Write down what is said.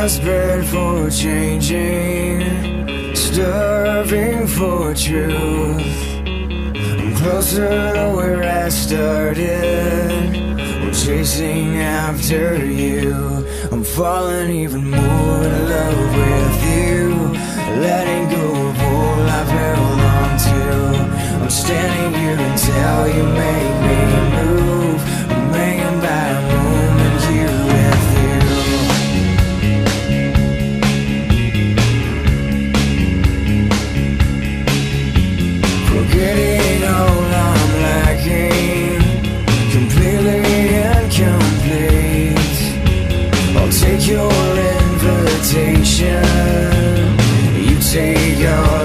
desperate for changing, starving for truth. I'm closer to where I started, I'm chasing after you. I'm falling even more in love with you, letting go of all I've held on to. I'm standing here until you make me move. I'm hanging by a moment here with you. Forgetting all I'm lacking, completely incomplete. I'll take your invitation, you take all